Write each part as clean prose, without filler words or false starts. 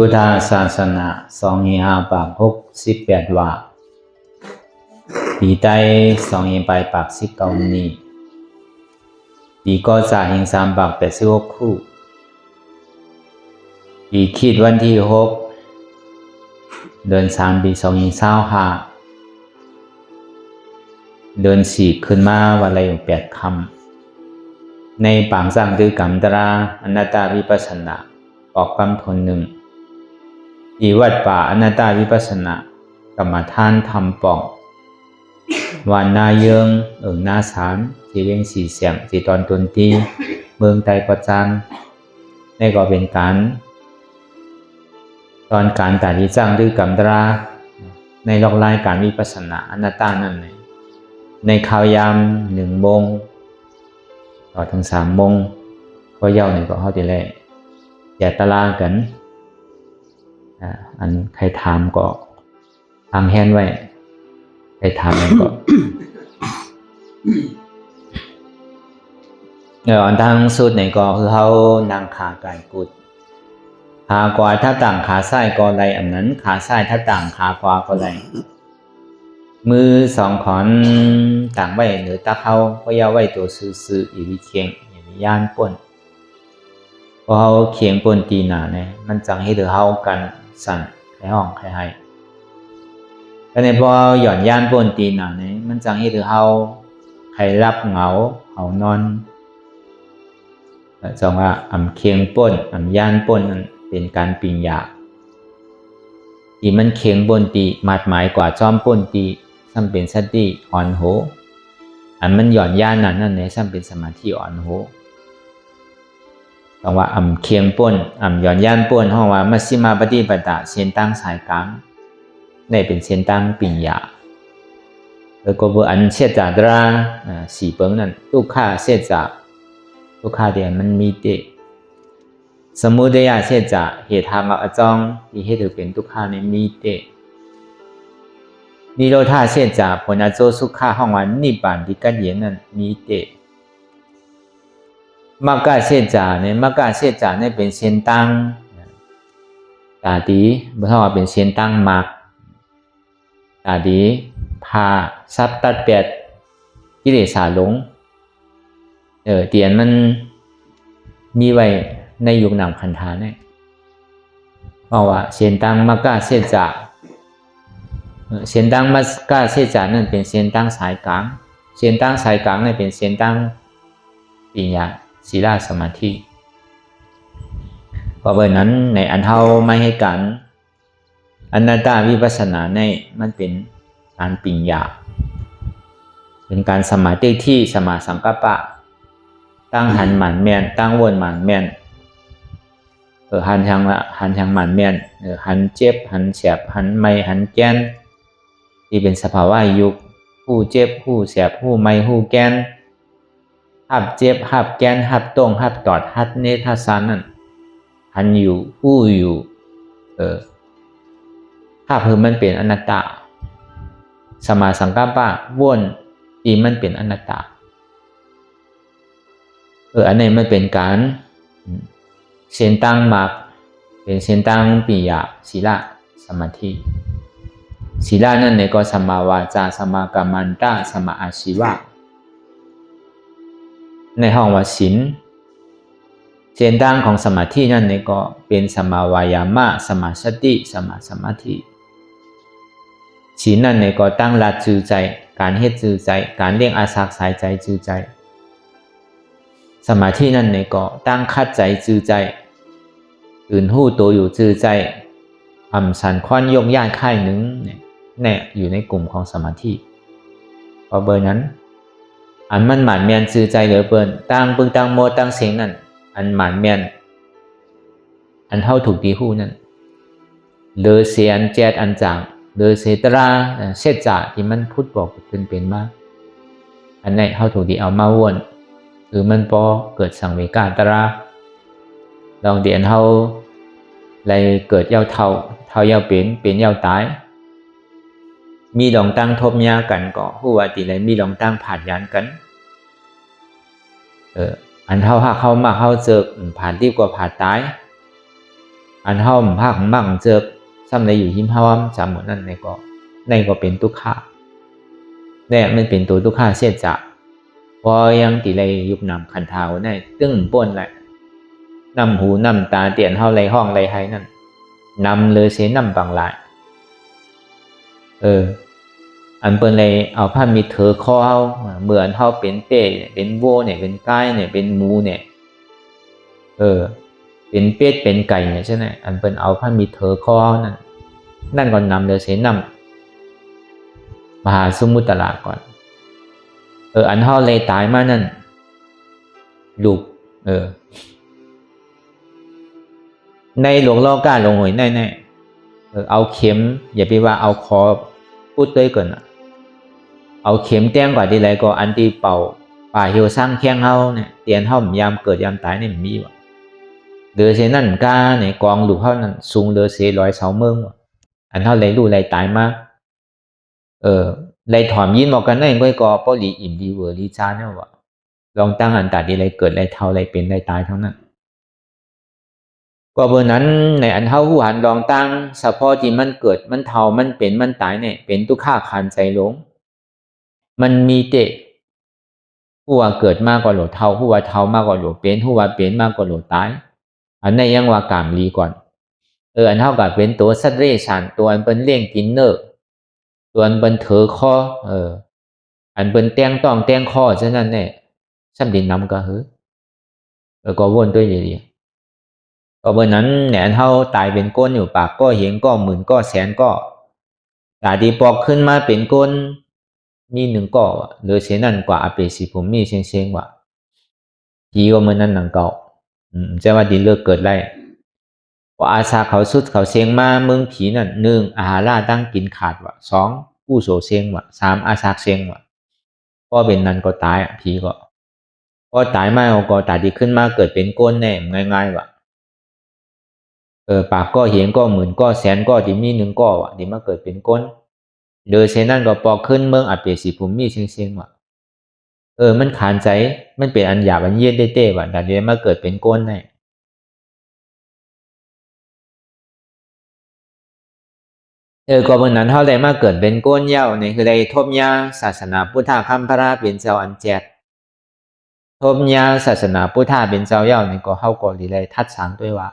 พุทธศาสนา2ปาก68ว่าปีใต้2ไปปาก19นี้ปีก็จะหิง3ปาก86คู่ปีคิดวันที่6เดือน3ปี2025เดือน4ขึ้นมาวันละอยู่8คำในปางสร้างดือกรรมตราอนัตตาวิปัสสนาออกคำทนหนึ่งที่วัดป่าอนัตตาวิปัสสนากรรมฐานทำป่องวันนาเยิงนาสามที่เลี้ยงสีเสียงที่ตอนตนตีเมืองไตประจานในก็เป็นการตอนการตัดที่จ้างดือกรรมตราในลอกลายการวิปัสสนาอนัตตานั่นในข่าวยาม1 โมงต่อถึง3 โมงก็เย้านี่ก็เข้าใจเลยอย่าตะลากันอันใครถามก็ทางแฮนไว้ใครถามก็อันทางสุดนี่ก็คือเขานั่งขากายกุดขากวาถ้าต่างขาซ้ายก็ไรอันนั้นขาซ้ายถ้าต่างขาขวาก็ไรมือ2ขอนต่างไว้เหนือตาเขาก็ยาวไว้ตัวซื่อๆอีวิเคียงอย่างย่านป่นพอเขาเคียงป่นตีหนาเนี่ยมันจังให้เดือเขากันสั่นใครห้องใครให้แต่ในพอหย่อนย่านป่นตีหนาเนี่ยมันจังให้เดือเขาใครรับเหงาเขานอนจังว่าเคียงป่นย่านป่นนั้นเป็นการปิ่งยาที่มันเคียงป่นตีหมัดหมายกว่าจอมป่นตีซ้ำเป็นสติอ่อนโหมันหย่อนย่านนั่นเนี่ยซ้ำเป็นสมาธิอ่อนโหต้องว่าเคียงป่นหย่อนย่านป่นห้องว่ามัชฌิมาปฏิปทาเส้นตั้งสายกลางได้เป็นเส้นตั้งปิ่งยาแล้วก็อันเสียจาตรา4เปิงนั้นทุกข้าเสียจาทุกข้าเดียมันมีเตสมุทัยเสียจาเหตุทางอจองที่เหตุเป็นทุกข้าในมีเตนิโรธาเสียจาผลอโจสุขะห้องว่านิพพานที่กัดเย็นนั้นมีเตมรรคเสียจาเนี่ยมรรคเสียจาเนี่ยเป็นเส้นตั้งตาดีเมื่อว่าเป็นเส้นตั้งมรรคตาดีพาซับตัดเปียดกิเลสาหลงเตียนมันมีไว้ในยุคนามคันธาเนี่ยเพราะว่าเส้นตั้งมรรคเสียจาเส้นตั้งมรรคเสียจานั่นเป็นเส้นตั้งสายกลางเส้นตั้งสายกลางเนี่ยเป็นเส้นตั้งปัญญาศีลสมาธิเพราะเบอร์นั้นในอันเท่าไม่ให้กันอนัตตาวิปัสสนาในมันเป็นการปิญญาเป็นการสมาธิที่สมาสังกัปปะตั้งหันหมันแม่นตั้งวนหมันแม่นหันทางหมันแม่นหันเจ็บหันแสบหันไม่หันแกนที่เป็นสภาวะยุคผู้เจ็บผู้แสบผู้ไม่ผู้แกนหับเจ็บหับแกนหับตรงหับตอดหัดเนธาสานนั่นหันอยู่ผู้อยู่ถ้าเพิ่มมันเป็นอนัตตาสมาสังกัปปะวนที่มันเป็นอนัตตาอันนี้มันเป็นการเส้นตั้งมรรคเป็นเส้นตั้งปิญญาศีลสมาธิศีลนั่นเนี่ยก็สัมมาวาจาสัมมากัมมันตะสัมมาอาชีวะในห้องว่าศีลเส้นตั้งของสมาธินั่นเนี่ยก็เป็นสัมมาวายามะสัมมาสติสัมมาสมาธิศีลนั่นเนี่ยก็ตั้งหลักจือใจการเฮ็ดจือใจการเลี้ยงอาศักสายใจจือใจสมาธินั่นเนี่ยก็ตั้งคัดใจจือใจอื่นหู้ตัวอยู่จือใจสันควันยกย่านค่ายหนึ่งเนี่ยอยู่ในกลุ่มของสมาธิพอเบอร์นั้นมันหมานเมียนจือใจเหลือเปินตั้งปึงตั้งโมตั้งเสียงนั่นหมานเมียนเท่าถูกดีหู้นั่นเลอเสียนแจดจางเลอเสตราเสจจะที่มันพูดบอกเป็นมาอันไหนเท่าถูกดีเอามาวนหรือมันพอเกิดสังเวกาตราลองเดียนเท่าไรเกิดเย้าเท่าเย้าเป็นเย้าตายมีดองตั้งทบยากันก็หู้ว่าตีไรมีดองตั้งผ่านยานกันอันเท่าหักเข้ามาเข้าเจอผ่านดีกว่าผ่านตาย อันเฮาภาคมั่งเจอซ้ำในอยู่หิมเฮาจำหมดนั่นในก็เป็นทุกข์เนี่ยมันเป็นตัวทุกข์เสียจะพอยังติเลยยุบนำคันเท้าในตึ้งป่นแหละนำหูนำตาเตียนเฮาไรห้องไรไห้นั่นนำเลยเสียนำบางหลายอันเปิ้นเลยเอาผ้ามีเถอคอเฮาเหมือนเฮาเป็นเป้เป็นโวเนี่ยเป็นไก่เนี่ยเป็นหมูเนี่ยเป็นเป็ดเป็นไก่เนี่ยใช่ไหมอันเปิ้นเอาผ้ามีเถอคอนั่นก่อนนำเลยเสียนำมหาสมุทรตลาก่อนอันเฮาเลยตายมานั่นลูกในหลวงล่อก้าหลวงหวยแน่เอาเข็มอย่าไปว่าเอาคอพูดด้วยก่อนเอาเข็มแต้งกว่าที่ไรก็อันที่เป่าป่าเหี่ยวสร้างแข้งเฮาเนี่ยเตียนเฮายามเกิดยามตายเนี่ยมีว่ะเดือเสนั่นก้าเนี่ยกองลูกเฮานั่นสูงเดือเส120 เมืองว่ะอันเฮาเลยรู้เลยตายมาเลยถอมยินบอกกันนั่นก็ป้อหลีอิ่มดีเวอร์ลีจาเนี่ยว่ะลองตั้งอันตัดดีไรเกิดไรเท่าไรเป็นไรตายเท่านั้นก็เบอร์นั้นในอันเท่าหูหันลองตั้งเฉพาะที่มันเกิดมันเท่ามันเป็นมันตายเนี่ยเป็นทุกข้าขันใจหลงมันมีเตะผู้ว่าเกิดมากกว่าหลวเท่าผู้ว่าเท่ามากกว่าหลวเป็นผู้ว่าเป็นมากกว่าหลวตายอันนี้ยังว่ากามลีก่อนอันเท่ากับเป็นตัวสัตว์เร่ฉันตัวอันเป็นเลี้ยงกินเนอร์ตัวอันเป็นเถอข้ออันเป็นแตงต้องแตงข้อฉะนั้นเนี่ยซ้ำดินน้ำก็ก็วนด้วยอย่างนี้ก็เบอร์นั้นเนี่ยอันเท่าตายเป็นก้นอยู่ปากก็เห็นก็หมื่นก็แสนก็ตาดีปอกขึ้นมาเป็นก้นมี1ก็หรือเช่นนั้นกว่าอาเปสิผมมีเชียงว่าผีก็เหมือนนั้นหนังเก่าจะว่าดินเลิกเกิดไรว่าอาซาเขาสุดเขาเชียงมาเมืองผีนั่น1อาหาราตั้งกินขาดว่ะ2ผู้โสเชียงว่ะ3อาซากเชียงว่ะก็เป็นนั้นก็ตายผีก็ตายมาก็ตาดีขึ้นมาเกิดเป็นก้นแน่ง่ายๆว่ะปากก็เห็นก็หมื่นก็แสนก็ที่มี1ก็ว่ะที่มาเกิดเป็นก้นโดยเช่นนั้นก็ปอกขึ้นเมืองอาเปสิภูมิเชียงว่ะมันขานใจมันเป็นอันหยาบอันเย็นได้เต้ว่ะแต่เดี๋ยวมาเกิดเป็นก้นได้ก็เมื่อนั้นเท่าใดมาเกิดเป็นก้นเย้าเนี่ยคือได้ทบยาศาสนาพุทธคัมภราเป็นเจ้าอันแจกทบยาศาสนาพุทธเป็นเจ้าเย้าเนี่ยก็เฮาก็เลยทัดสางด้วยว่า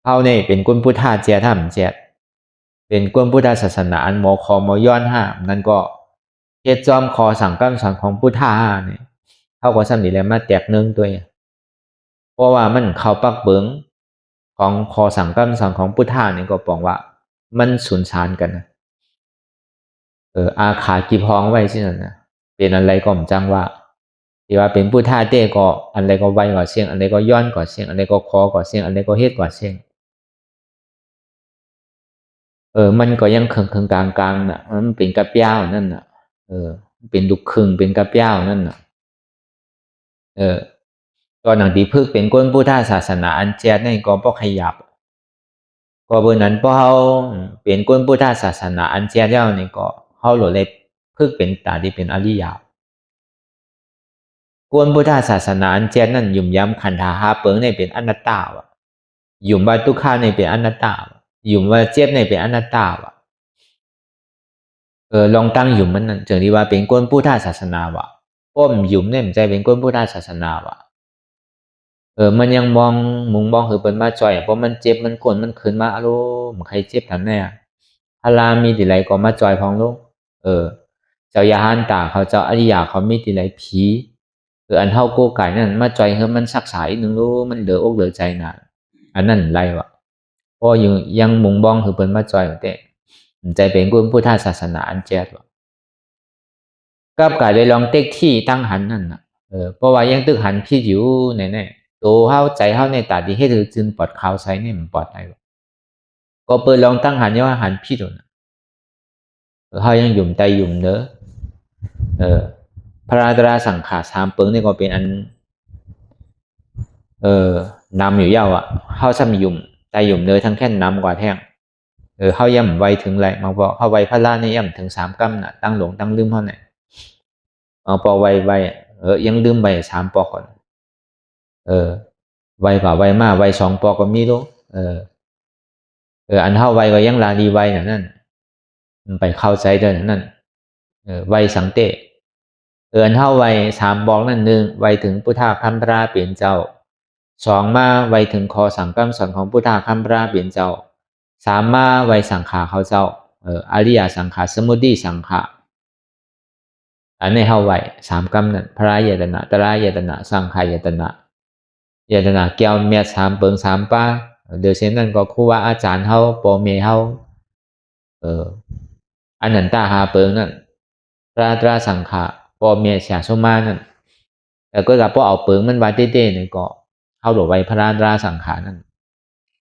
เฮาเนี่ยเป็นก้นพุทธเจียถ้ามันแจกเป็นก้นพุทธศาสนาอันหมอคอมย้อนห้านั่นก็เฮ็ดจอมคอสั่งกำสอนของพุทธะเนี่ยเขาก็ซ้ำนี่แหละมาแตกเนื่องด้วยเพราะว่ามันเข้าปักเบิงของคอสั่งกำสอนของพุทธะเนี่ยก็บอกว่ามันสูญชานกันนะอาขากีพองไว้ที่นั่นนะเป็นอะไรก็ผมจังว่าที่ว่าเป็นพุทธะเต้ก็อะไรก็ไวกว่าเสียงอะไรก็ย้อนกว่าเสียงอะไรก็คอกว่าเสียงอะไรก็เฮ็ดกว่าเสียงมันก็ยังเคิงกลางน่ะมันเป็นกระเปียวนั่นน่ะเป็นลูกครึ่งเป็นกระเปียวนั่นน่ะตอนหนังที่พึกเป็นก้นพุทธศาสนาอันแจดนี่ก็บ่ขยับก็เบอร์นั้นพอเฮาเป็นก้นพุทธศาสนาอันแจดแล้วนี่ก็เฮาโหลเลยพึกเป็นตาที่เป็นอริยะก้นพุทธศาสนาอันแจดนั่นยุ่มย้ำขันธ์หาเปิงนี่เป็นอนัตตาวะยุ่มว่าทุกขานี่เป็นอนัตตาวะยุ่มว่าเจ็บนี่เป็นอนัตตาวะลองตั้งยุ่มมันนั่นจึงที่ว่าเป็นก้นพุทธศาสนาวะป้อมยุ่มนี่มันใจเป็นก้นพุทธศาสนาวะมันยังมองมุงมองคือเป็นมาจ่อยเพราะมันเจ็บมันกวนมันขึ้นมาอารมณ์ใครเจ็บทำแน่พลามีติไรก็มาจ่อยพองลูกเจ้ายาหันตาเขาเจ้าอริยาเขามีติไรผีอันเท่าโกไก่นั่นมาจ่อยเฮ้มันสักสายหนึ่งรู้มันเหลืออกเหลือใจน่ะอันนั้นไรวะเพราะยังมุงบ้องคือเป็นมาจ่อยแต่ใจเป็นกุลพุทธศาสนาอันแจ๊ดวะกับกายเลยลองเต็กที่ตั้งหันนั่นน่ะเพราะว่ายังตึกหันพี่อยู่แน่ตัวเฮาใจเฮาในตาดีให้ถือจึงปลอดข่าวใช้เนี่ยมันปลอดได้ก็เปิดลองตั้งหันว่าหันพี่ตัวน่ะเฮายังหยุ่มใจหยุ่มเนอะพระราตราสังขาร3เปิงนี่ก็เป็นอันนำอยู่ยาวอ่ะเฮาซ้ำหยุ่มใจหยุ่มเนอทั้งแค่นำกว่าแท่งเฮาย่ำไวถึงไรมาบอกเฮาไวพระรานี่ย่ำถึง3กัมน่ะตั้งหลงตั้งลืมเฮาเนี่ยพอไวยังลืมไป3ปอกก่อน ไวกว่าไวมากไวสองปอก็มีรู้อันเท่าไวก็ยังลาดีไวนั่นมันไปเข้าใจเดินนั่นไวสังเตอันเท่าไวสามบอกนั่นหนึ่งไวถึงพุทธคัมภราเปลี่ยนเจ้าสองมาไวถึงคอสังกัมสอนของพุทธคัมภราเปลี่ยนเจ้าสามมาไวสังขาเขาเจ้าอริยสังขารสมุทัยสังขารอันในเท่าไวสามกัมนั่นพระยตนะตระยตนะสังขายตนะยตนะเกี่ยวเมียสามเปิงสามป้าเดี๋ยวเช่นนั้นก็ครูว่าอาจารย์เฮาปอเมเฮาอันนั้นตาหาเปิงนั่นพระตราสังขารปอเมียเสียสมานั่นแต่ก็กับพอเอาเปิงมันไว้เต้ๆนี่ก็เฮาดอกไว้พระตราสังขารนั่น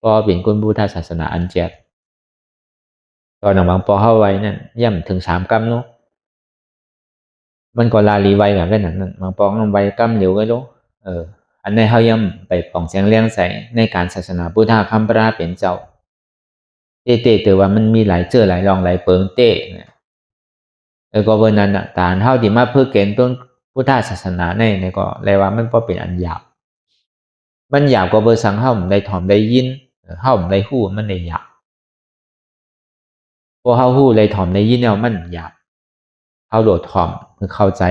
ก็เป็นคนพุทธศาสนาอันเจ็ดตอนหนังบางปอเฮาไว้นั่นย่ำถึงสามกัมเนาะมันก็ลาลีไว้แบบนั้นนั่นบางปอมันไว้กัมเร็วก็รู้อันในเฮาย่ำไปป่องเสียงเลี้ยงใส่ในการศาสนาพุทธคัมภราเป็นเจ้าเต้ๆแต่ว่ามันมีหลายเจอหลายรองหลายเปิงเต้เนี่ยก็เบอร์นั้นตาเท่าที่มาเพื่อเกณฑ์ต้นพุทธศาสนาในก็เรียกว่ามันก็เป็นอันหยาบมันหยาบก็เบอร์สังเฮาได้ถ่อมได้ยินเฮาได้ฮู้มันได้หยาบพอเฮาฮู้ได้ถ่อมได้ยินแล้วมันหยาบเฮาโดดถ่อมคือเข้าใจ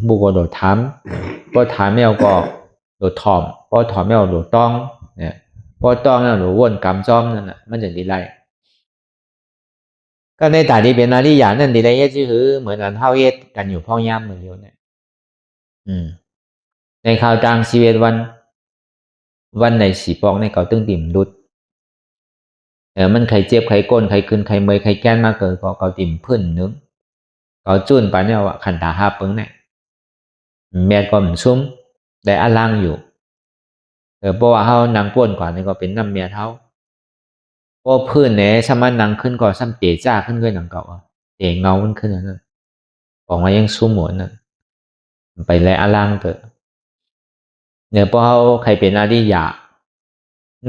บุก็โดดถามพอถามแล้วก็โดดถ่อมพอถ่อมแล้วโดดต้องเนี่ยพอต้องแล้วโดดวนกรรมจ้อมนั่นน่ะมันจะดีไรก็ในตาที่เป็นอริยะนั่นดีไรเฮ็ดคือเหมือนอันเฮาเฮ็ดกันอยู่พ่อย่ำเหมือนเดียวเนี่ยในข่าวต่างชีวิตวันในสีปองในเก่าตึ้งติ่มดุดมันไข่เจ็บไข่ก้นไข่ขึ้นไข่เมยไข่แก้นมากเกินก็เก่าติ่มพื้นนึงเก่าจุนไปเนี่ยว่าขันตาหาปึงเนี่ยแม่ก็มันซุ้มได้อาล่างอยู่เพราะว่าเฮานางป้วนกว่านี่ก็เป็นน้ำเมียเท้าเพราะพื้นเนี่ยสมันนางขึ้นก็ซ้ำเตะจ้าขึ้นก็หนังเก่าเตะเงาขึ้นนั่นบอกว่ายังซุ้มหมดนั่นไปเลยอาล่างเถอะเนี่ยพอเฮาใครเป็นอริยะ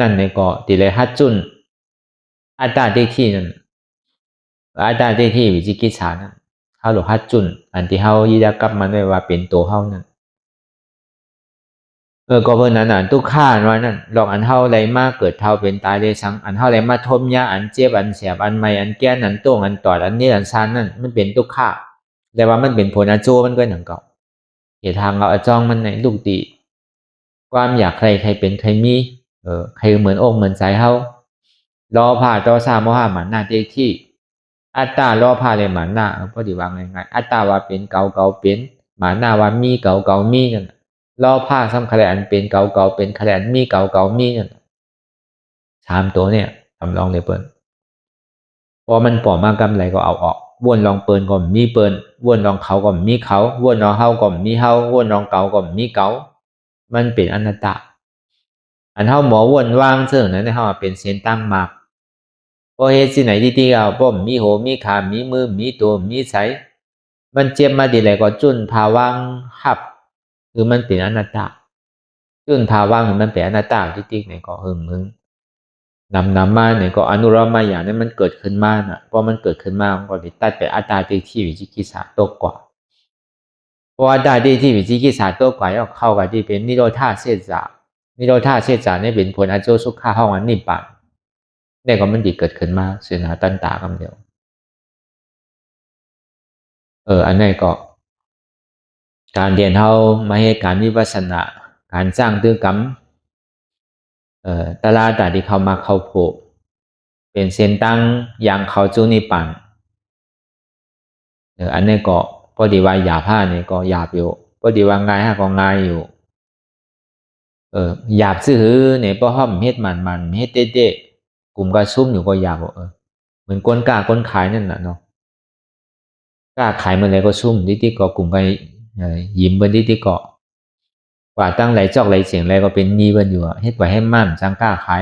นั่นในก็ติเลยฮัดจุนอัตตาที่นั่นอัตตาที่วิจิกิจฉานั่นเฮาหลฮัดจุนอันที่เฮายึดกลับมันไว้ว่าเป็นตัวเฮานั่นก็เพราะนั้นทุกข้าน้อยนั่นลองอันเฮาไรมากเกิดเท่าเป็นตายได้สังอันเฮาไรมาทมยาอันเจ็บอันเสียบอันใหม่อันแก้นอันโต้งอันตอดอันนี้อันซานนั่นมันเป็นทุกข้าแต่ว่ามันเป็นผลอาโจมันก็หนังเก่าเหตุทางเราอจ้องมันในลูกตีความอยากใครเป็นใครมีใครเหมือนอกเหมือนใจเฮารอผ่าต่อสามโมหะหมันหน้าที่อัตตารอผ่าเลยหมันหน้าพอดีว่าไงอัตตาว่าเป็นเก่าเป็นหมันหน้าว่ามีเก่ามีกันรอผ้าซ้ำคะแนนเป็นเก่าเป็นคะแนนมีเก่ามีกันสามตัวเนี่ยทำลองเลยเปิ้ลพอมันปล่อยมากำไรก็เอาออกวนลองเปิ้ลก็มีเปิ้ลวนลองเขาก็มีเขาวนลองเฮาก็มีเฮาวนลองเก่าก็มีเก่ามันเป็นอนัตตาอันเฮาหมอวนว่างเสื่อนั้นเฮาเป็นเส้นตั้งมากพอเฮ็ดสิไหนที่เอาป้อมมีโหมีขามีมือมีตัวมีใสมันเจ็บมาดีเลยก็จุนภาวังหับคือมันเป็นอนัตตาจุนภาวังมันเป็นอนัตตาที่ติ๊กเนี่ยก็มึงนำมาเนี่ยก็อนุรักษ์มาอย่างนี้มันเกิดขึ้นมาน่ะพอมันเกิดขึ้นมามันก็ติดตัดไปอัตตาที่วิจิกิจฉาตกกว่าเพราะอัตตาที่วิจิกิจฉาตกกว่าแล้วเข้ากับที่เป็นนิโรธาเสจานิโรธาเสจาเนี่ยเป็นผลอโจสุขาห้องอันนิพพานเนี่ยก็มันติเกิดขึ้นมาเสียหาตันตาคำเดียวอันนี้ก็การเรียนเฮามาให้การวิปัสสนาการสร้างตื้อกรรมตลาดที่เขามาเข้าโผเป็นเส้นตั้งอย่างเขาจูนิปันอันนี้ก็พอดีว่าหยาบผ้านี่ก็หยาบอยู่พอดีว่าง่ายฮะก็ง่ายอยู่หยาบซื่อเนี่ยพอห้อมเฮ็ดมันเฮ็ดเด็ดกลุ่มก็ซุ่มอยู่ก็หยาบเหมือนก้นกล้าก้นขายนั่นแหละเนาะกล้าขายเมื่อไรก็ซุ่มที่ก็กลุ่มก็ยิ้มบนที่ก็กว่าตั้งไรจอกไรเสียงไรก็เป็นนีเบิ้นอยู่เฮ็ดไว้ให้มั่นจังกล้าขาย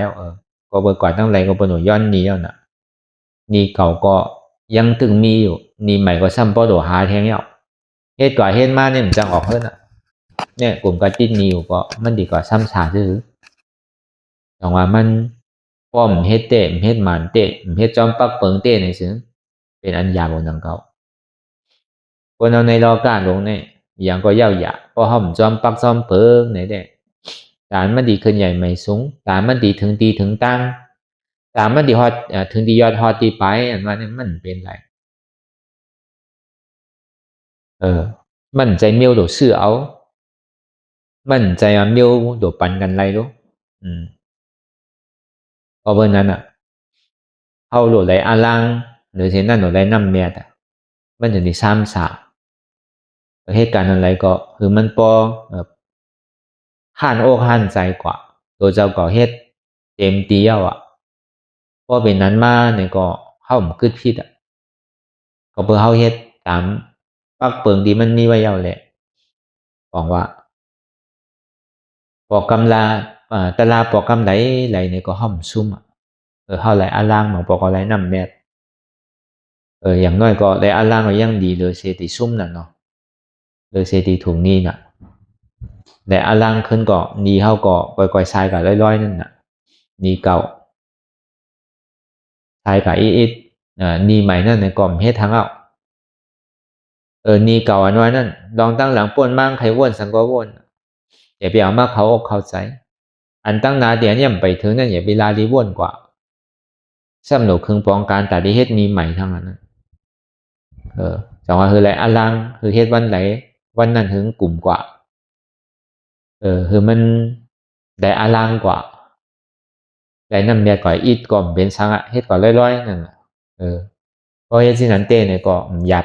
ก็เบิดกว่าตั้งไรก็เป็นหนูย้อนนีแล้วน่ะนีเก่าก็ยังถึงมีอยู่นีใหม่ก็ซ้ำป้อโดหาแทงแล้วเฮ็ดกว่าเฮ็ดมาเนี่ยมันจังออกเพิ่นอ่ะเนี่ยกลุ่มก็จิ้นนีอยู่ก็มันดีกว่าซ้ำฉาซื่อแต่ว่ามันป้อมเฮ็ดเตะเฮ็ดมันเตะเฮ็ดจอมปักเปิงเตะในซึ่งเป็นอันยาบนดังเก่าคนเอาในรอการลงเนี่ยอย่างก็เย้าหยาพอห้อมจอมปักจอมเปิงไหนเด้ ตานมันดีขึ้นใหญ่ไม่สูงตานมันดีถึงตีถึงตั้งตานมันดีฮอดถึงดียอดฮอดตีไปอันว่านี่มันเป็นไรมันใจเมียวโดซื่อเอามันใจเมียวโดปันกันไรรู้เพราะเบอร์นั้นเขาโดไรอาลังหรือเช่นนั้นโดไรน้ำเมียดมันจะได้ซ้ำสาเหตุการณ์อะไรก็คือมันพอห่านอกห่านใจกว่าตัวเจ้าก็เฮ็ดเต็มตีเอาพอเป็นนั้นมาเนี่ยก็เข้ามันคิดผิดก็เพื่อเข้าเฮ็ดตามปักเปิงที่มันมีไว้เอาแหละบอกว่าปอกกำลาตลาปอกกำไหลไหลเนี่ยก็ห้อมซุ่มเข้าไหลอาล่างมาปอกอะไรน้ำแมทอย่างน้อยก็ไหลอาล่างก็ยังดีเลยเสียติซุ่มน่ะเนาะเลยเสียติถุงนี้น่ะไหลอาล่างขึ้นก็นีเข้าก็ก่อยๆทรายกับร้อยๆนั่นน่ะนีเก่าทรายกับอีดนีใหม่นั่นในกล่อมเฮ็ดทางเอานีเก่าอันไว้นั่นลองตั้งหลังป่นมั่งใครวนสังก็วนอย่าไปเอามาเขาอกเข้าใจอันตั้งนาเดียเนี่ยไปถึงนั่นอย่าไปลาลีวนกว่าสำหรับเครื่องป้องกันแต่ที่เฮ็ดนีใหม่ทั้งนั้นจังว่าคือไรอลังคือเฮ็ดวันไหนวันนั้นถึงกลุ่มกว่าคือมันได้อลังกว่าได้น้ำเมียก่อยอีดก่อมเป็นสังเฮ็ดก่อนร้อยๆนั่นพอเฮ็ดสินั้นเต้เนี่ยก็หยาบ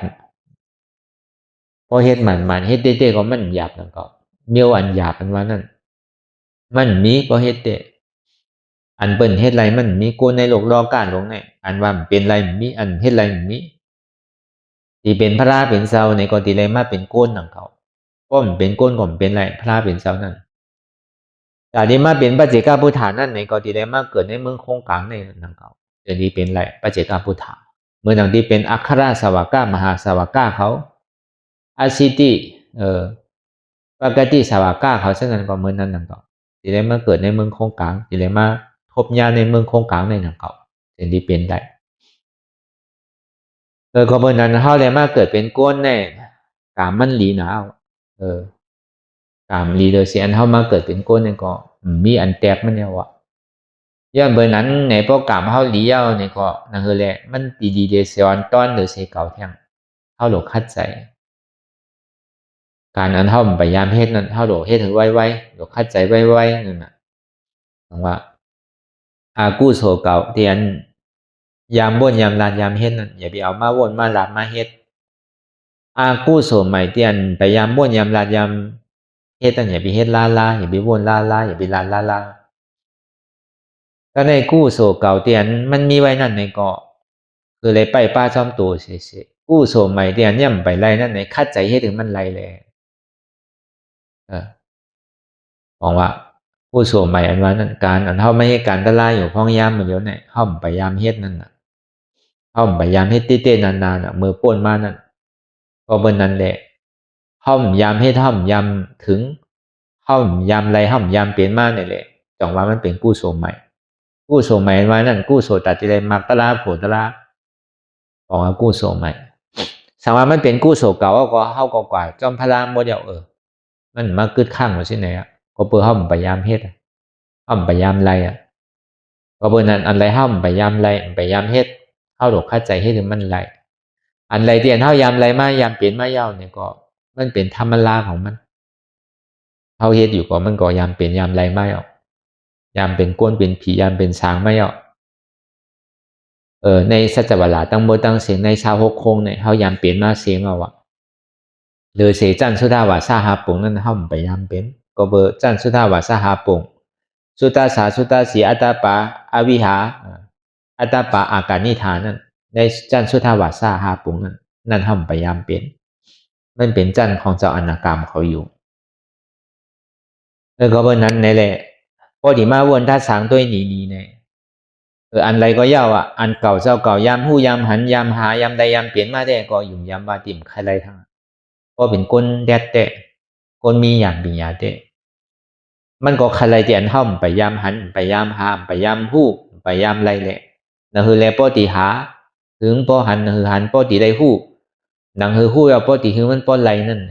พอเฮ็ดมันเฮ็ดเต้ก็มันหยาบนั่นก็เมียวอันหยาบอันว่านั่นมันมีพอเฮ็ดเต้อันเปิ้นเฮ็ดไรมันมีโกนในโลกรอการลงในอันว่ามันเป็นไรมันมีอันเฮ็ดไรมันมีที่เป็นพระราเป็นเซาในก็ตีไรมาเป็นโกนของเขาเพราะมันเป็นโกนก็มันเป็นไรพระราเป็นเซานั่นแต่ที่มาเป็นปัจเจกพุทธานั่นในก็ตีไรมาเกิดในเมืองคงกลางในนั่นเขาเดี๋ยวนี้เป็นไรปัจเจกพุทธาเมื่อดังที่เป็นอัครสาวกามหาสาวกเขาอาสิติปกติสาวกเขาเช่นนั้นก็เหมือนนั้นนั่นก็ตีไรมาเกิดในเมืองคงกลางตีไรมาทบญาในเมืองคงกลางในนั่นเขาเดี๋ยวนี้เป็นได้ก็เมื่อนั้นเขาเลยมาเกิดเป็นก้นในกามมันหลีหนาวกามหลีโดยเสียนเขามาเกิดเป็นก้นเนี่ยก็มีอันแตกมันเนี่ยวะย้อนเบอร์นั้นในโปรแกรมเขาหลีเอาเนี่ยก็นั่นคือแหละมันดีเดซอนต้อนหรือเสเก่าแท่งเขาหลงคัดใจการอันเขาพยายามเฮ็ดนั้นเขาหลงเฮ็ดถึงไว้หลงคัดใจไว้นั่นน่ะว่าอากู้โซเก่าเตียนยามบ่นยามลานยามเฮ็ดนั่นอย่าไปเอามาบ่นมาลานมาเฮ็ดอากู้โสใหม่เตียนไปยามบ่นยามลานยามเฮ็ดนั่นอย่าไปเฮ็ดลาอย่าไปบ่นลาอย่าไปลานลาก็ในกู้โสเก่าเตียนมันมีไว้นั่นในเกาะคือเลยไปป้าจอมตัวเสียกู้โสใหม่เตียนย่ำไปไล่นั่นในคัดใจให้ถึงมันไล่เลยบอกว่ากู้โสใหม่อันว่านั่นการอันเฮาไม่ให้การตะลายอยู่พ้องยามมันเดียวเนี่ยเฮาพยายามเฮ็ดนั่นน่ะเฮาพยายามเฮ็ดเต้ๆนานๆมือป่นมานั่นก็เบิ่นนั่นแหละเฮายามเฮ็ดเฮายามถึงเฮายามไรเฮายามเปลี่ยนมานี่แหละจังว่ามันเป็นกู้โสใหม่กู้โสใหม่ว่านั่นกู้โสตัดที่ไรมักตะลาโผตะลาบอกว่ากู้โสใหม่สามารถมันเป็นกู้โสเก่าก็เฮาก็กว่าจอมพลามบ่เดียวมันมากึดข้างว่าซิไหนก็เปิ้นเฮาพยายามเฮ็ดเฮาพยายามไล่ก็เปิ้นนั้นอันไรเฮาพยายามไล่พยายามเฮ็ดเฮาดอกเข้าใจเฮ็ดถึงมันไล่อันไรที่อันเฮายามไล่มายามเปลี่ยนมายาวเนี่ยก็มันเป็นธรรมดาของมันเฮาเฮ็ดอยู่ก็มันก็ยามเปลี่ยนยามไล่มายามเป็นก้นเป็นผียามเป็นช้างไม่ในสัจจวลาตั้งโมตั้งเสียงในชาวหกคงเนี่ยเฮายามเปลี่ยนมาเสียงเอาหรือเสจันสุดาวาสาหาปงนั่นเฮาพยายามเป็นก็เบอจันสุดาวาสาหาปงสุตาสาสุตาสีอัตตาปาอวิหาอัตตาปาอาการนิทานนั่นในจันสุทาวาสาหาปงนั่นเฮาพยายามเป็นมันเป็นจันของเจ้าอนาคามเขาอยู่ก็เบอนั้นในแหละพอดีมาวนท่าสางตัวหนีเนี่ยอันไรก็ยาวอันเก่าเจ้าเก่ายามหู้ยามหันยามหายามใดยามเปลี่ยนมาได้ก็ยุ่มยามว่าติ่มใครไรทั้งก็เป็นก้นแดดเตะก้นมีอย่างปีญาเตะมันก็ใครไรเตียนเฮาไปยามหันไปยามหาไปยามหู้ไปยามไรแหละนั่นคือแลปอติหาถึงปอหันคือหันปอติได้หู้นั่นคือหู้แล้วปอติคือมันปอไรนั่น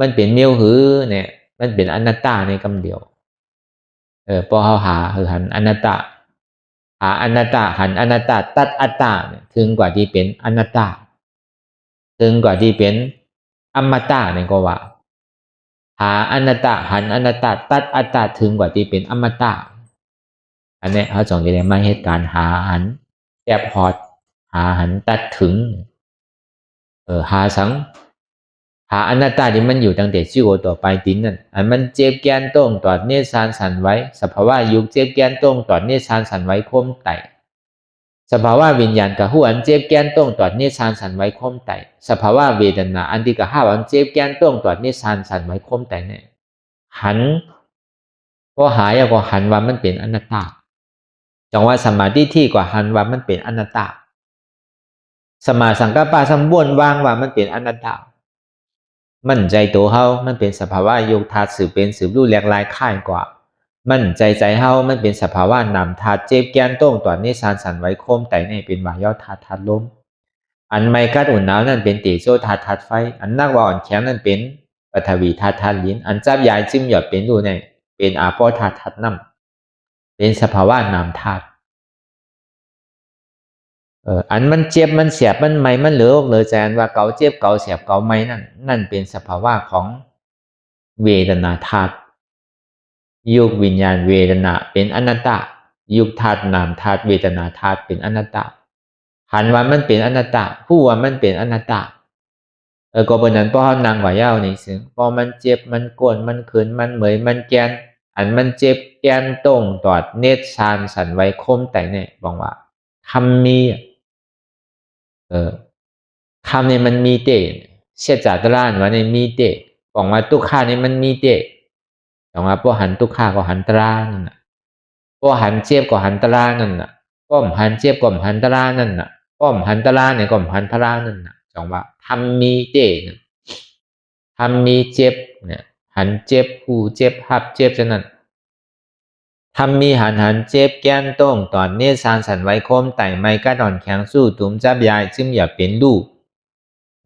มันเป็นเมียวหือเนี่ยมันเป็นอนัตตาในคำเดียว พอเขาหาหันอนัตตาหาอนัตตาหันอนัตตาตัดอัตตาถึงกว่าที่เป็นอนัตตาถึงกว่าที่เป็นอมตะเนี่ยก็ว่าหาอนัตตาหันอนัตตาตัดอัตตาถึงกว่าที่เป็นอมตะอันนี้เขาจงเรียนมาเหตุการณ์หาหันแอบพอดหาหันตัดถึงหาสังหาอนัตตาที่มันอยู่ตั้งแต่ชื่อต่อไปตินนั่นอันมันเจ็บแกนต้งตอดเนสานสันไว้สภาวะยุคเจ็บแกนต้งตอดเนสานสันไว้คมไตสภาวะวิญญาณกับหัวอันเจ็บแกนต้งตอดเนสานสันไว้คมไตสภาวะเวทนาอันที่กับห้าอันเจ็บแกนต้งตอดเนสานสันไว้คมไตเนี่ยหันก็หายก็หันว่ามันเป็นอนัตตาจังว่าสมาธิที่กว่าหันว่ามันเป็นอนัตตาสมาสังกัปปะสัมบ้วนวางว่ามันเป็นอนัตตามั่นใจตัวเฮามันเป็นสภาวะโยธาสืบเป็นสืบรู้แหลกลายค่ายกว่ามั่นใจใจเฮามันเป็นสภาวะนำธาตุเจ็บแกนต้งต่อนิสานสันไว้โคมไตในเป็นวายอธาตุลมอันไม่กัดอุ่นหนาวนั่นเป็นเตโชธาตุไฟอันนักว่าอ่อนแข็งนั่นเป็นปฐวีธาตุลิ้นอันจับยายจิ้มหยอดเป็นรูในเป็นอาโปธาตุน้ำเป็นสภาวะนำธาตุอันมันเจ็บมันเสียบมันไหมมันเหลืออกเหลือใจอันว่าเกาเจ็บเกาเสียบเกาไหมนั่นเป็นสภาวะของเวทนาธาตุยุควิญญาณเวทนาเป็นอนัตตายุคธาตุนามธาตุเวทนาธาตุเป็นอนัตตาหันว่ามันเป็นอนัตตาผู้ว่ามันเป็นอนัตตาก็เป็นนั้นพอเขานั่งว่าเย้านี่ซึ่งพอมันเจ็บมันกวนมันขืนมันเหมยมันแกนอันมันเจ็บแกนตรงตอดเนตรชานสันไว้คมแต่เนี่ยบอกว่าคำมีคำเนี่ยมันมีเตะเสียจากตรานว่าในมีเตะบอกว่าตุกข้านี่มันมีเตะบอกว่าพวกหันตุกข้าก็หันตรานั่นน่ะพวกหันเจ็บก็หันตรานั่นน่ะป้อมหันเจ็บก็หันตรานั่นน่ะป้อมหันตราเนี่ยก็หันตรานั่นน่ะบอกว่าทำมีเตะทำมีเจ็บเนี่ยหันเจ็บผู้เจ็บหับเจ็บฉะนั้นทำมีหันเจ็บแก้นต้งตอนเนสานสันไว้คมไต่ไม้กระดอนแข็งสู้ตุ้มจับยายจึงอย่าเป็นลูก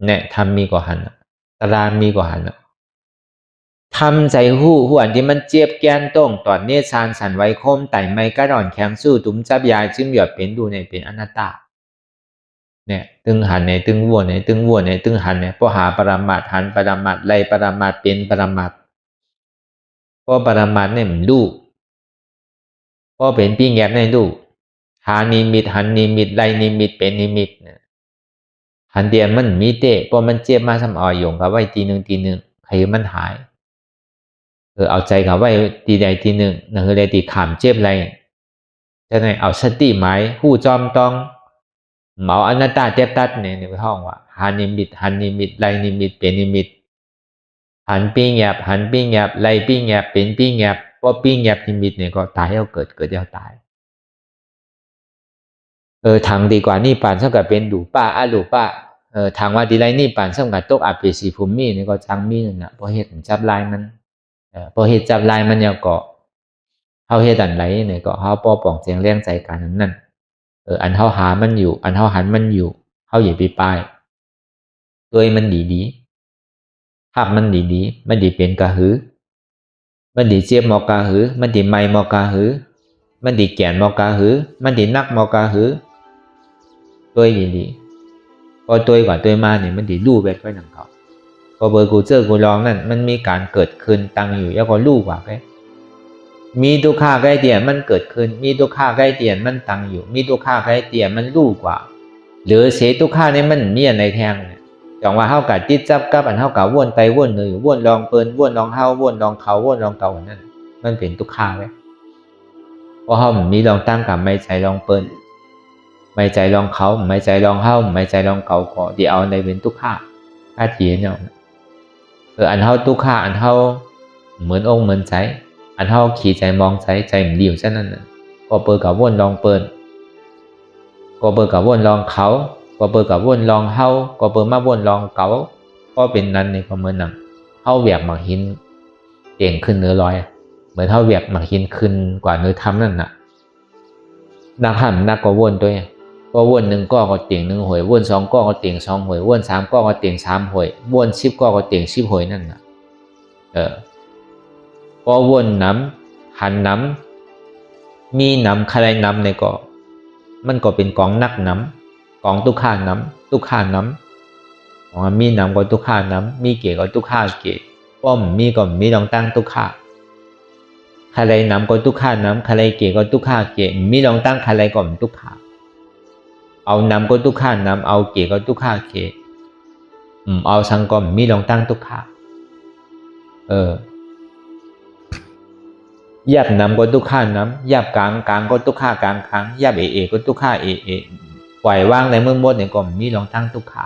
เนี่ยทำมีกว่าหันตารางมีกว่าหันทำใจหู้อันที่มันเจ็บแก้นต้งตอนเนสานสันไว้คมไต่ไม้กระดอนแข็งสู้ตุ้มจับยายจึงอย่าเป็นดูเนี่ยเป็นอนัตตาเนี่ยตึงหันเนี่ยตึงวัวเนี่ยตึงวัวเนี่ยตึงหันเนี่ยพอหาปรมัตถ์หันปรมัตถ์ไล่ปรมัตถ์เป็นปรมัตถ์พอปรมัตถ์เนี่ยมันลูกพอเป็นปีแงบในลูกหานิมิตหันนิมิตไล่นิมิตเป็นนิมิตหันเดียนมันมีเตะพอมันเจ็บมาทำอ่อยยงกับไว้ทีหนึ่งให้มันหายเอาใจกับไว้ทีใดทีหนึ่งนั่นคือได้ตีขามเจ็บอะไรจะไหนเอาสติหมายหู้จอมต้องเหมาอนัตตาเจ็บตัดเนี่ยในห้องว่าหันนิมิตไล่นิมิตเป็นนิมิตหันปีแงบไล่ปีแงบเป็นปีแงบพอปีแงบนิมิตเนี่ยก็ตายเอาเกิดเอาตายทางดีกว่านี่ปานเท่ากับเป็นดูป้าอาลูป้าทางว่าดีไรนี่ปานเท่ากับตกอาเปสีภูมินี่ก็จังมีนั่นน่ะพอเฮ็ดจับลายมันพอเฮ็ดจับลายมันเนี่ยก็เฮาเฮ็ดอันไหนเนี่ยก็เฮาป้อป่องเสียงแรงใจกันนั่นอันเฮาหามันอยู่อันเฮาหันมันอยู่เฮาอย่าไปป้ายตัวมันดีภาพมันดีมันดีเป็นกะหือมันดีเจ็บมอกะหือมันดีไม่มอกะหือมันดีแก่นมอกะหือมันดีนักมอกะหือตัวดีพอตัวก่อนตัวมาเนี่ยมันดีลู่เวทไว้หนังเขาพอเบอร์กูเจอกูลองนั่นมันมีการเกิดขึ้นตั้งอยู่แล้วก็ลู่กว่าไงมีทุกข้าใกล้เตียนมันเกิดขึ้นมีทุกข้าใกล้เตียนมันตั้งอยู่มีทุกข้าใกล้เตียนมันลู่กว่าหรือเสียทุกข้าเนี่ยมันมีอะไรแทงเนี่ยจังว่าเฮากับจิตจับกับอันเฮากับวนไปวนเลยวนลองเปินวนลองเฮาวนลองเขาวนลองเก่านั่นมันเป็นทุกข้าเลยเพราะเฮามีลองตั้งกับไม่ใจลองเปินไม่ใจลองเขาไม่ใจลองเฮาไม่ใจลองเก่าก็เดี๋ยวเอาในเป็นทุกข้าทีเนี่ยอันเฮาทุกข้าอันเฮาเหมือนองค์เหมือนใจอันเฮาขี่ใจมองใจมันเดี่ยวฉะนั้นก็เปิดกับวนลองเปินก็เปิดกับวนลองเขาก็เปิดกับวนลองเฮาก็เปิดมาวนลองเก่าก็เป็นนั้นนี่ก็เหมือนนั้นเฮาแหวกหมักหินเก่งขึ้นเนื้อร้อยเหมือนเฮาแหวกหมักหินขึ้นกว่าเนื้อทำนั่นน่ะนักหันนักก็วนตัวก็วนหนึ่งก็เตียงหนึ่งหวยวนสองก็เตียงสองหวยวนสามก็เตียงสามหวยวน10ก็เตียง10หวยนั่นน่ะก็วนน้ำหันน้ มีนำใครนำในก็มันก็เป็นกองนักนำกองทุกขานำทุกขานำมีนำก็ทุกขานำมีเกก็ทุกขาเกป้อมมีก็มีลองตั้งทุกขาใครนำก็ทุกขานำใครเกก็ทุกขาเกมีลองตั้งใครก็มีทุกขาเอานำก็ทุกขานำเอาเกก็ทุกขาเกเอาสังก็มีลองตั้งทุกขายับนำก็ทุกข้านำยับกลางก็ทุกข้ากลางครั้งยับเอก็ทุกข้าเอปล่อยว่างในเมื่อหมดเนี่ยก็มีลองทั้งทุกข้า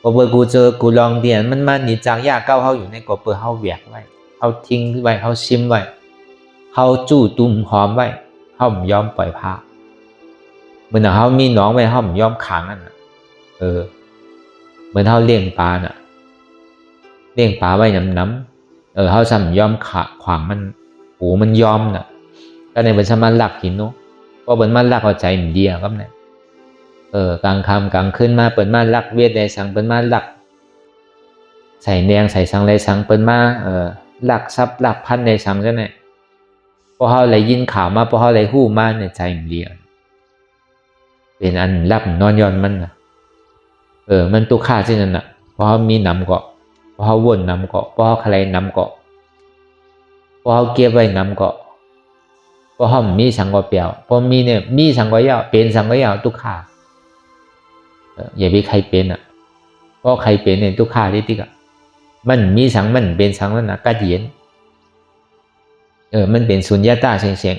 ก็เบอร์กูเจอกูลองเดียนมันมาหนีจากยาเก้าเขาอยู่ในก็เปิดเขาแหวกไว้เขาทิ้งไว้เขาชิมไว้เขาจู้ตุ้มหอมไว้เขาไม่ยอมปล่อยผ้าเหมือนเขามีน้องไว้เขาไม่ยอมขังนั่นเหมือนเขาเลี้ยงปลาน่ะเลี้ยงปลาไว้น้ำเขาจะไม่ยอมขวางมันมันยอมน่ะก็ในบรรชมันหลักหินเนาะเพราะบรรมันหลักเอาใจมันเดียวครับเนี่ยกลางค่ำกลางคืนมาเปิดมาหลักเวทในสังเปิดมาหลักใส่แนงใส่สังในสังเปิดมาหลักซับหลักพันในสังก็เนี่ยพอเขาเลยยินข่าวมาพอเขาเลยหู้มาในใจมันเดียวเป็นอันหลับนอนย้อนมันนะมันตุค่าเช่นนั้นน่ะพอเขามีนำเกาะพอเขาวนนำเกาะพอเขาใครนำเกาะพอเขาเก็บไว้นำก็พอเขามีสังก็เปล่าพอมีเนี่ยมีสังก็ยาวเป็นสังก็ยาวทุกขาอย่าไปใครเป็นอ่ะเพราะใครเป็นเนี่ยทุกขาที่ติ๊กอ่ะมันมีสังมันเป็นสังแล้วนะกัดเย็นมันเป็นสุญญตาเสียง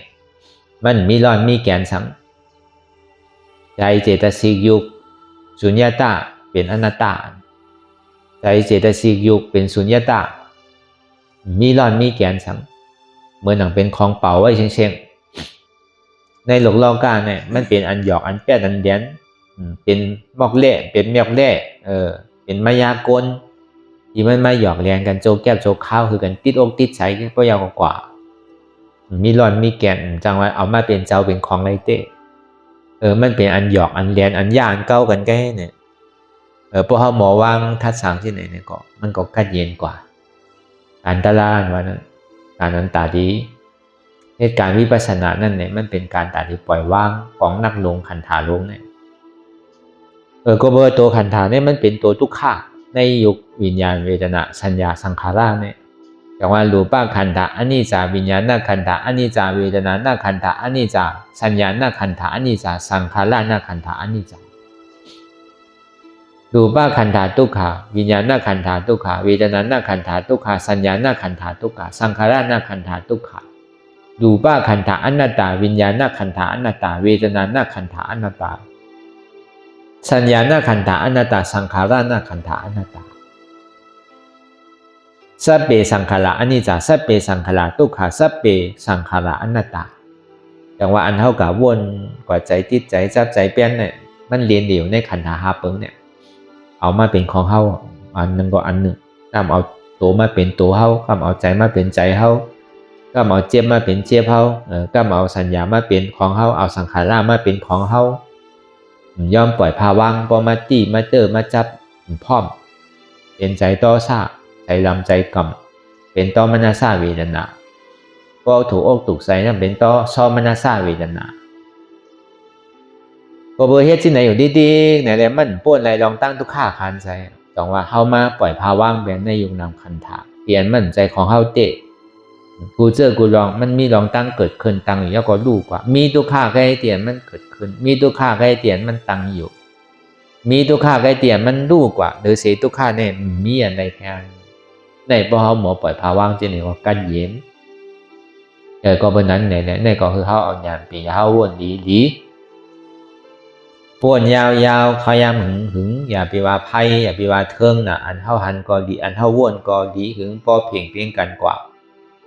มันมีร้อนมีแกนสังใจเจตสิกยุคสุญญตาเป็นอนัตตาใจเจตสิกยุคเป็นสุญญตามีร้อนมีแกนสังเหมือนหนังเป็นของเป่าไว้เช่งในโลกกาเนี่ยมันเป็นอันหยอกอันแป้อันเดียนเป็นมอกเล่เป็นเมียกเล่เป็นมายากลที่มันมาหยอกแรงกันโจแก้วโจข้าวคือกันติดอกติดใจก็ยาวกว่ามีร้อนมีแกนจังว่าเอามาเป็นเจ้าเป็นของไรเต้มันเป็นอันหยอกอันเลียนอันย่านเก้ากันแค่เนี่ยพวกเขาหมอวางทัดสางที่ไหนเนี่ยก็มันก็กัดเย็นกว่าการตลาดว่านั้นการนั้นตาดีเหตุการณ์วิปัสสนานั่นเนี่ยมันเป็นการตาดีปล่อยว่างของนักลงขันธาลงเนี่ยก็เบอร์ตัวขันธาเนี่ยมันเป็นตัวทุกข์ในยุควิญญาณเวทนาสัญญาสังขารเนี่ยอย่างว่ารูปขันธาอันนี้จะวิญญาณขันธาอันนี้จะเวทนาขันธาอันนี้จะสัญญาขันธาอันนี้จะสังขารขันธาอันนี้จะรูปขันธาทุกขาวิญญาณขันธาทุกขาเวทนาขันธาทุกขาสัญญาขันธาทุกขาสังขารขันธาทุกขารูปขันธาอนัตตาวิญญาณขันธาอนัตตาเวทนาขันธาอนัตตาสัญญาขันธาอนัตตาสังขารขันธาอนัตตาสัพเพสังขารอนิจจาสัพเพสังขารทุกขาสัพเพสังขารอนัตตาอย่างว่าอันเท่ากับวนกว่าใจติดใจจับใจเปลี่ยนเนี่ยมันเรียนเดี่ยวในขันธาห้าเปิงเนี่ยเอามาเป็นของเฮาอันนึงก็อันนึงก็เอาตัวมาเป็นตัวเฮาก็เอาใจมาเป็นใจเฮาก็เอาเจ็บมาเป็นเจ็บเฮาก็เอาสัญญามาเป็นของเฮาเอาสังขารมาเป็นของเฮายอมปล่อยภาวังพอมาตีมาเจอมาจับพร้อมเป็นใจต่อซาใจลำใจกำเป็นต่อมนาซาเวทนาพอถูกอกถูกใส่นั่นเป็นต่อชอบมนาซาเวทนาก็เบอร์เฮ็ดที่ไหนอยู่ดีๆไหนแล้วมันป้วนอะไรลองตั้งทุกข้าคันใจต้องว่าเฮามาปล่อยภาว่างแบบในยุคนำคันถาเปลี่ยนมันใจของเฮาเตะกูเจอกูลองมันมีลองตั้งเกิดขึ้นตั้งอยู่แล้วก็รู้กว่ามีทุกข้าใกล้เตียนมันเกิดขึ้นมีทุกข้าใกล้เตียนมันตั้งอยู่มีทุกข้าใกล้เตียนมันรู้กว่าหรือเสียทุกข้าเนี่ยมีอะไรแค่ในพอเฮาหมอปล่อยภาว่างจะเนี่ยว่ากันเย็นก็เป็นนั้นเนี่ยในก็คือเฮาเอาญาณปีเฮาวนดีป่วนยาวๆเขายามหึงอย่าไปว่าไพ่อย่าไปว่าเทิงน่ะอันเท่าหันก็ดีอันเท่าว่นก็ดีหึงป้อเพียงกันกว่า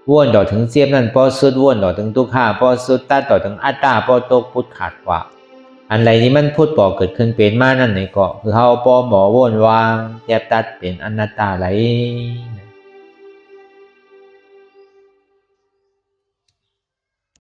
ว่นต่อถึงเสียบนั่นป้อสุดว่นต่อถึงทุกข้าป้อสุดตัดต่อถึงอัตตาป้อตกพุทธขาดกว่าอันไรที่มันพุทธป่อเกิดขึ้นเป็นมานั่นนี่ก็คือเฮาป้อหมอว่นวางแยบตัดเป็นอนัตตาไหล